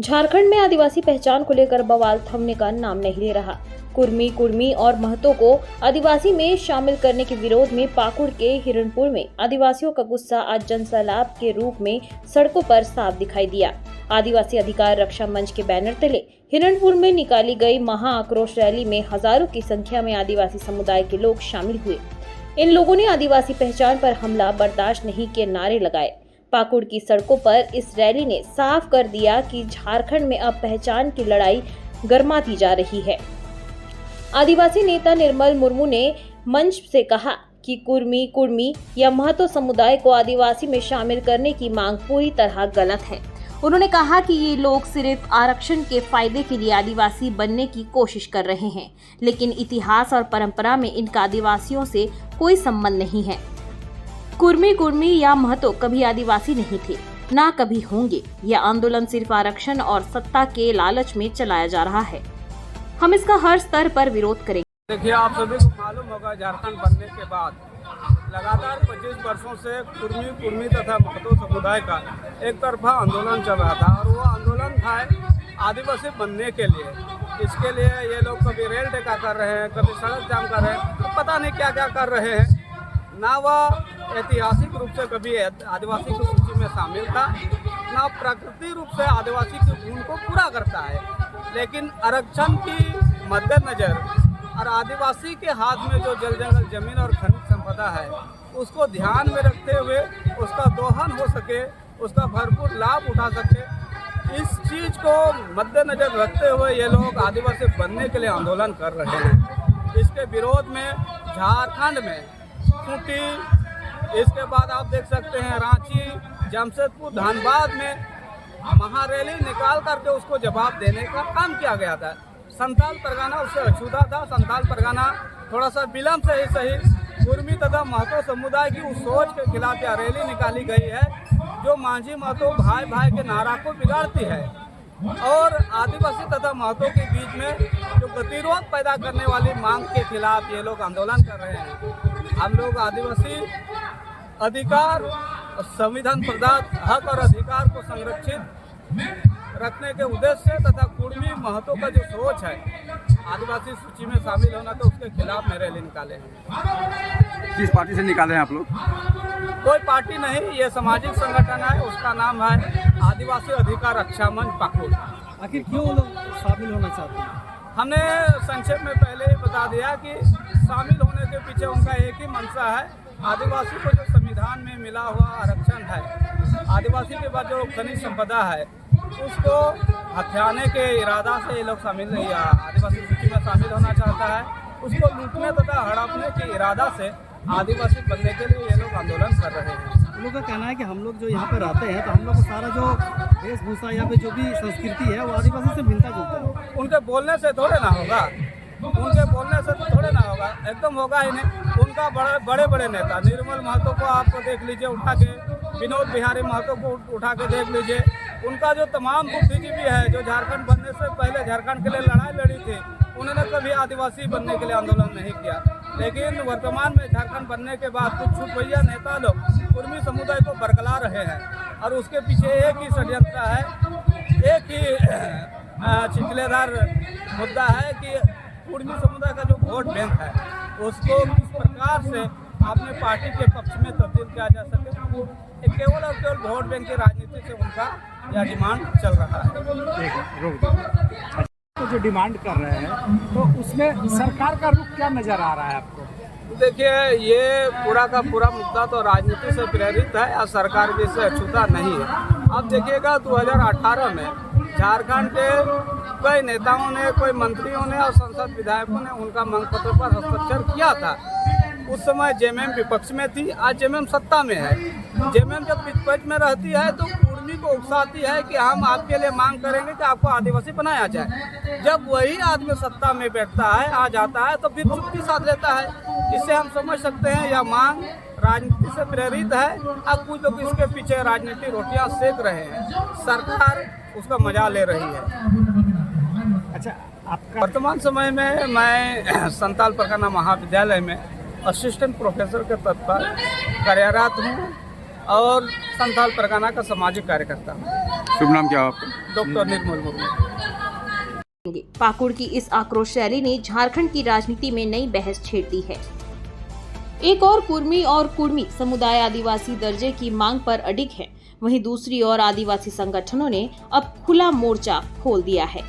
झारखंड में आदिवासी पहचान को लेकर बवाल थमने का नाम नहीं ले रहा। कुर्मी, कुर्मी और महतो को आदिवासी में शामिल करने के विरोध में पाकुड़ के हिरणपुर में आदिवासियों का गुस्सा आज जनसैलाब के रूप में सड़कों पर साफ दिखाई दिया। आदिवासी अधिकार रक्षा मंच के बैनर तले हिरणपुर में निकाली गई महा आक्रोश रैली में हजारों की संख्या में आदिवासी समुदाय के लोग शामिल हुए। इन लोगों ने आदिवासी पहचान पर हमला बर्दाश्त नहीं के नारे लगाए। पाकुड़ की सड़कों पर इस रैली ने साफ कर दिया कि झारखंड में अब पहचान की लड़ाई गर्माती जा रही है। आदिवासी नेता निर्मल मुर्मू ने मंच से कहा कि कुर्मी, कुर्मी या महतो समुदाय को आदिवासी में शामिल करने की मांग पूरी तरह गलत है। उन्होंने कहा कि ये लोग सिर्फ आरक्षण के फायदे के लिए आदिवासी बनने की कोशिश कर रहे हैं, लेकिन इतिहास और परंपरा में इनका आदिवासियों से कोई संबंध नहीं है। कुर्मी, कुर्मी या महतो कभी आदिवासी नहीं थे, ना कभी होंगे। यह आंदोलन सिर्फ आरक्षण और सत्ता के लालच में चलाया जा रहा है। हम इसका हर स्तर पर विरोध करेंगे। देखिए, आप सभी को मालूम होगा, झारखंड बनने के बाद लगातार 25 वर्षों से कुर्मी, कुर्मी तथा महतो समुदाय का एक तरफा आंदोलन चल रहा था और वो आंदोलन था आदिवासी बनने के लिए। इसके लिए ये लोग कभी रेल टेका कर रहे हैं, कभी सड़क जाम कर रहे हैं, तो पता नहीं क्या क्या कर रहे हैं। ना वह ऐतिहासिक रूप से कभी आदिवासी की सूची में शामिल था, ना प्राकृतिक रूप से आदिवासी की गुण को पूरा करता है। लेकिन आरक्षण की मद्देनजर और आदिवासी के हाथ में जो जल जंगल जमीन और खनिज संपदा है, उसको ध्यान में रखते हुए उसका दोहन हो सके, उसका भरपूर लाभ उठा सके, इस चीज़ को मद्देनजर रखते हुए ये लोग आदिवासी बनने के लिए आंदोलन कर रहे हैं। इसके विरोध में झारखंड में खूंटी, इसके बाद आप देख सकते हैं रांची, जमशेदपुर, धनबाद में महारैली निकाल करके उसको जवाब देने का काम किया गया था। संथाल परगना उससे अछूता था। संथाल परगना थोड़ा सा विलम्ब से ही सही कुर्मी तथा महतो समुदाय की उस सोच के खिलाफ यह रैली निकाली गई है जो मांझी महतो भाई भाई के नारा को बिगाड़ती है और आदिवासी तथा महतो के बीच में जो गतिरोध पैदा करने वाली मांग के खिलाफ ये लोग आंदोलन कर रहे हैं। हम लोग आदिवासी अधिकार, संविधान प्रदत्त हक और अधिकार को संरक्षित रखने के उद्देश्य से तथा कुर्मी महतो का जो सोच है आदिवासी सूची में शामिल होना, तो उसके खिलाफ में रैली निकाले हैं। किस पार्टी से निकाले हैं आप लोग? कोई पार्टी नहीं, ये सामाजिक संगठन है, उसका नाम है आदिवासी अधिकार रक्षा मंच पाकुड़। आखिर क्यों लोग शामिल होना चाहते हैं? हमने संक्षेप में पहले ही बता दिया कि शामिल होने के पीछे उनका एक ही मंशा है। आदिवासी को जो संविधान में मिला हुआ आरक्षण है, आदिवासी के बाद जो खनिज संपदा है, उसको हथियाने के इरादा से ये लोग शामिल नहीं है, आदिवासी सूची में शामिल होना चाहता है। उसको लूटने तथा हड़पने के इरादा से आदिवासी बनने के लिए ये लोग आंदोलन कर रहे हैं। उन लोगों का कहना है कि हम लोग जो यहाँ पर रहते हैं, तो हम लोग को सारा जो वेशभूषा या फिर जो भी संस्कृति है वो आदिवासी से मिलता जुलता है। उनके बोलने से थोड़े ना होगा, उनके बोलने से तो थोड़े ना होगा, एकदम होगा ही नहीं। उनका बड़े बड़े नेता निर्मल महतो को आप देख लीजिए उठा के, विनोद बिहारी महतो को उठा के देख लीजिए। उनका जो तमाम बुद्धिजीवी है जो झारखंड बनने से पहले झारखंड के लिए लड़ाई लड़ी थी, उन्होंने कभी आदिवासी बनने के लिए आंदोलन नहीं किया। लेकिन वर्तमान में झारखंड बनने के बाद कुछ छुपैया नेता लोग कुर्मी समुदाय को बरकला रहे हैं और उसके पीछे एक ही षड्यंत्र है, एक ही छिचलेदार मुद्दा है कि कुर्मी समुदाय का जो वोट बैंक है उसको किस प्रकार से अपने पार्टी के पक्ष में तब्दील किया जा सके। केवल और केवल वोट बैंक की राजनीति से उनका यह डिमांड चल रहा है। तो जो डिमांड कर रहे हैं, तो उसमें सरकार का रुख क्या नजर आ रहा है आपको? देखिए, ये पूरा का पूरा मुद्दा तो राजनीति से प्रेरित है और सरकार भी इससे अछूता नहीं है। अब देखिएगा 2018 में झारखंड के कई नेताओं ने, कोई मंत्रियों ने और संसद विधायकों ने उनका मांग पत्र पर हस्ताक्षर किया था। उस समय जेएमएम विपक्ष में थी, आज जेएमएम सत्ता में है। जेएमएम जब विपक्ष में रहती है तो कुर्मी को उकसाती है कि हम आपके लिए मांग करेंगे कि आपको आदिवासी बनाया जाए। जब वही आदमी सत्ता में बैठता है, आ जाता है, तो फिर चुप्पी साध लेता है। इससे हम समझ सकते हैं यह मांग राजनीति से प्रेरित है। अब कुछ लोग इसके पीछे राजनीतिक रोटियां सेक रहे हैं, सरकार उसका मजा ले रही है। अच्छा, आपका वर्तमान समय में मैं संथाल परगना महाविद्यालय में असिस्टेंट प्रोफेसर के पद पर कार्यरत हूँ और संथाल परगना का सामाजिक कार्यकर्ता हूँ। शुभ नाम क्या है आपका? डॉक्टर निर्मल मुर्मू। पाकुड़ की इस आक्रोश रैली ने झारखंड की राजनीति में नई बहस छेड़ दी है। एक और कुर्मी और कुर्मी समुदाय आदिवासी दर्जे की मांग पर अडिग है, वहीं दूसरी ओर आदिवासी संगठनों ने अब खुला मोर्चा खोल दिया है।